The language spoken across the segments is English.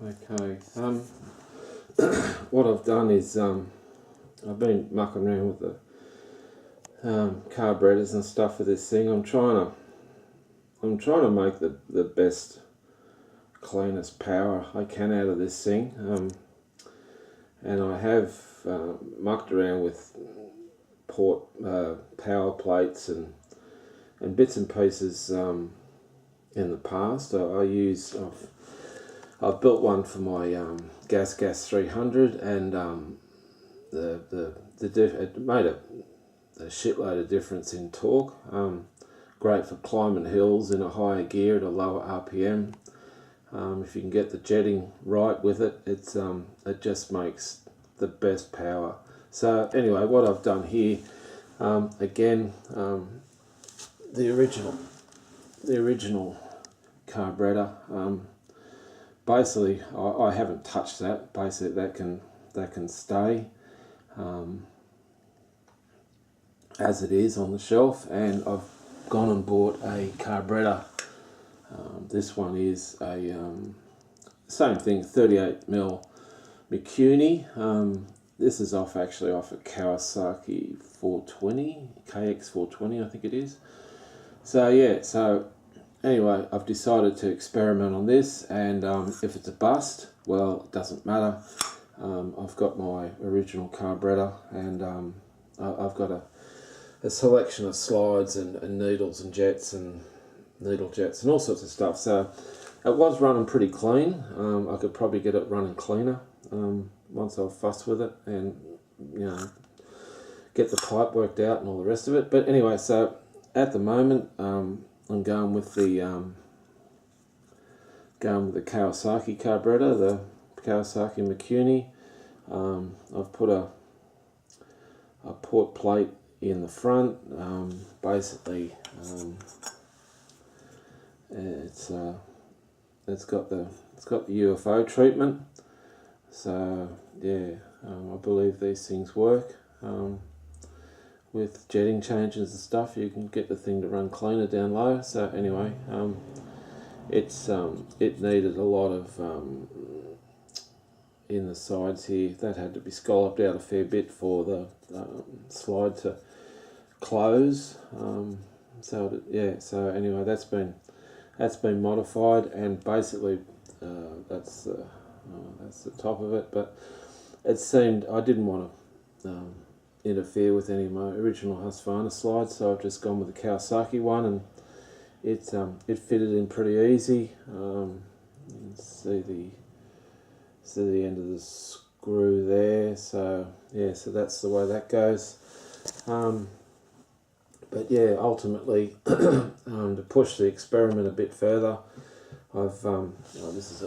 Okay, what I've done is I've been mucking around with the carburetors and stuff for this thing. I'm trying to make the best, cleanest power I can out of this thing, and I have mucked around with power plates and bits and pieces in the past. I've built one for my gas 300, and it made a shitload of difference in torque. Great for climbing hills in a higher gear at a lower RPM. If you can get the jetting right with it, it just makes the best power. So anyway, what I've done here, again, the original carburetor. Basically, I haven't touched that. Basically, that can stay as it is on the shelf, and I've gone and bought a carburetor. This one is a same thing, 38mm mikuni. This is actually off a Kawasaki 420, KX 420, I think it is. So yeah, anyway, I've decided to experiment on this, and if it's a bust, well, it doesn't matter. I've got my original carburetor, and I've got a selection of slides and needles and jets and needle jets and all sorts of stuff. So it was running pretty clean. I could probably get it running cleaner once I've fussed with it and get the pipe worked out and all the rest of it. But anyway, so at the moment, I'm going with the Kawasaki carburetor, the Kawasaki Mikuni. I've put a port plate in the front. Basically, it's got the UFO treatment. So yeah, I believe these things work. With jetting changes and stuff, you can get the thing to run cleaner down low. So anyway, it needed a lot of in the sides here. That had to be scalloped out a fair bit for the slide to close. So anyway, that's been modified, and basically that's the top of it. But it seemed I didn't want to interfere with any of my original Husqvarna slides, so I've just gone with the Kawasaki one, and it fitted in pretty easy. You can see the end of the screw there. So yeah, so that's the way that goes. But yeah, ultimately, to push the experiment a bit further, I've this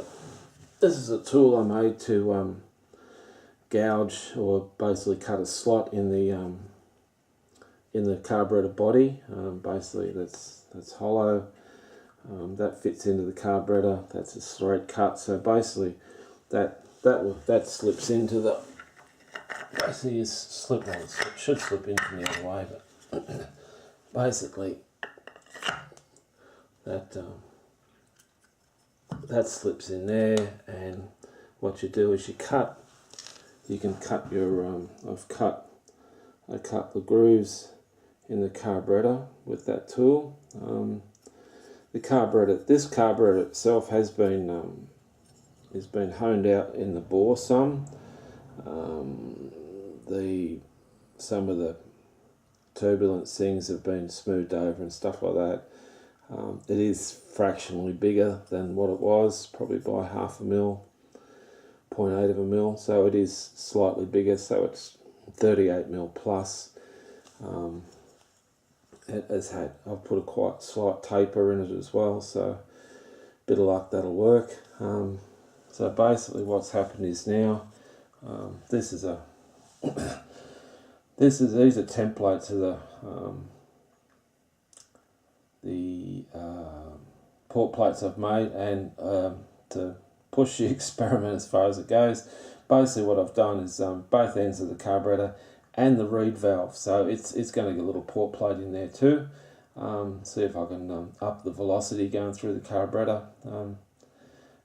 is a tool I made to gouge, or basically cut a slot in the carburetor body. Basically, that's hollow. That fits into the carburetor. That's a straight cut. So basically, that slips into the. Basically, it should slip in from the other way, but basically that slips in there, and what you do is you can cut your I cut the grooves in the carburetor with that tool. This carburetor itself has been honed out in the bore some. Some of the turbulence things have been smoothed over and stuff like that. It is fractionally bigger than what it was, probably by 0.5 mil, 0.8 of a mil, so it is slightly bigger, so it's 38mm plus. I've put a quite slight taper in it as well, so bit of luck that'll work. So basically what's happened is now, these are templates of the port plates I've made, and to push the experiment as far as it goes, basically what I've done is both ends of the carburetor and the reed valve, so it's going to get a little port plate in there too. See if I can up the velocity going through the carburetor.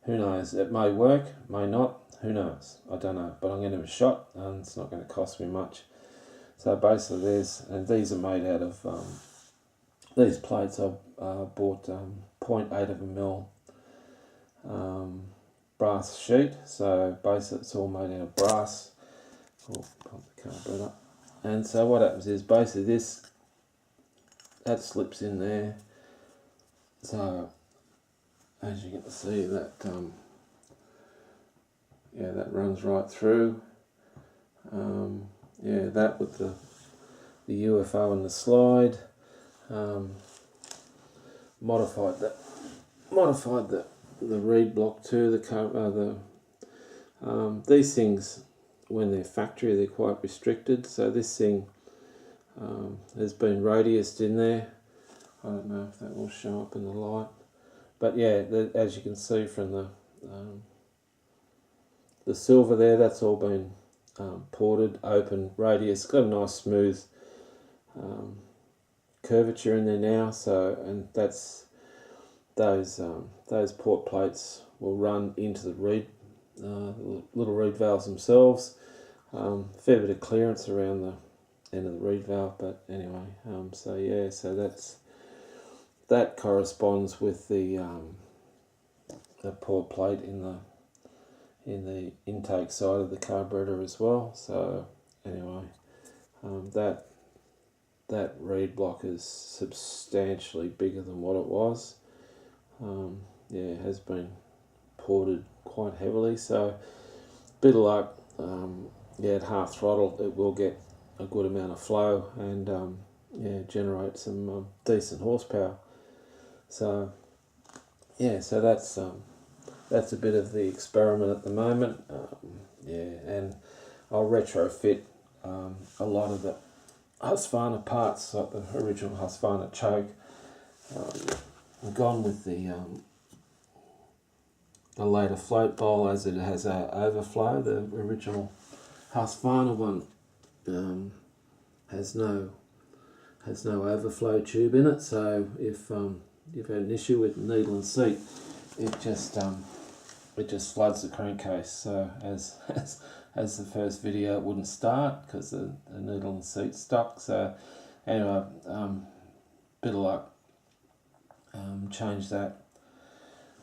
who knows, it may work, may not, who knows, I don't know, but I'm going to give it a shot, and it's not going to cost me much. So basically and these are made out of, these plates I bought 0.8 of a mil brass sheet, so basically it's all made out of brass. Oh, pump the carburetor. And so what happens is basically that slips in there, so as you can see that yeah, that runs right through. Yeah, that with the UFO and the slide, modified the reed block too. These things, when they're factory, they're quite restricted. So this thing has been radiused in there. I don't know if that will show up in the light, but yeah, as you can see from the silver there, that's all been ported, open, radius, got a nice smooth curvature in there now. So, and that's those port plates will run into the reed, little reed valves themselves. Fair bit of clearance around the end of the reed valve, but anyway, so yeah, so that corresponds with the port plate in the intake side of the carburetor as well. So anyway, that reed block is substantially bigger than what it was. Yeah, it has been ported quite heavily, so bit of luck. Yeah, at half throttle it will get a good amount of flow and yeah, generate some decent horsepower. So yeah, so that's a bit of the experiment at the moment. Yeah, and I'll retrofit a lot of the Husqvarna parts, like the original Husqvarna choke. I've gone with the later float bowl, as it has a overflow. The original Husqvarna one has no overflow tube in it. So if you've had an issue with needle and seat, it just floods the crankcase. So as the first video, it wouldn't start because the needle and seat stuck. So anyway, bit of luck, changed that.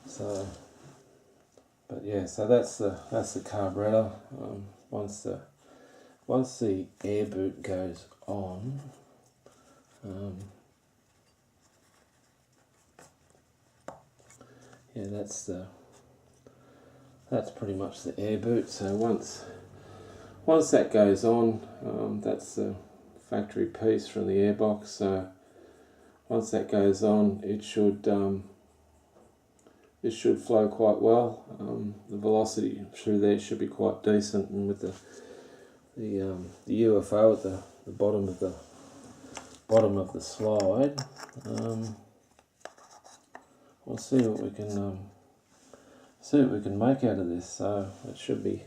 So, but yeah, so that's the carburetor. Once the air boot goes on, yeah, that's pretty much the air boot. So once that goes on, that's the factory piece from the airbox. So once that goes on, it should flow quite well. The velocity through there should be quite decent, and with the UFO at the bottom of the slide, we'll see what we can make out of this. So it should be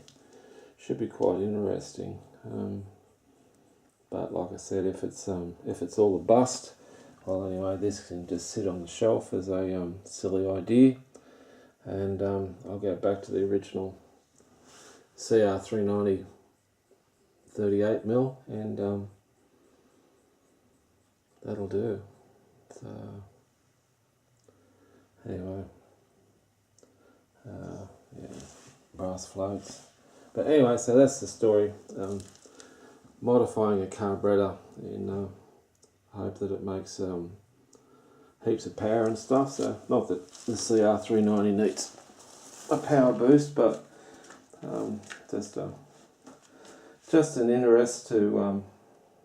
quite interesting. But like I said, if it's all a bust, well, anyway, this can just sit on the shelf as a silly idea, and I'll go back to the original CR390 38mm, and that'll do. So anyway, yeah, brass floats. But anyway, so that's the story. Modifying a carburetor, and I hope that it makes heaps of power and stuff. So not that the CR390 needs a power boost, but just an interest to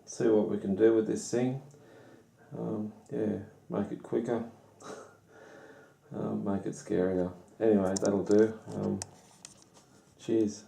see what we can do with this thing. Yeah, make it quicker, make it scarier. Anyway, that'll do. Cheers.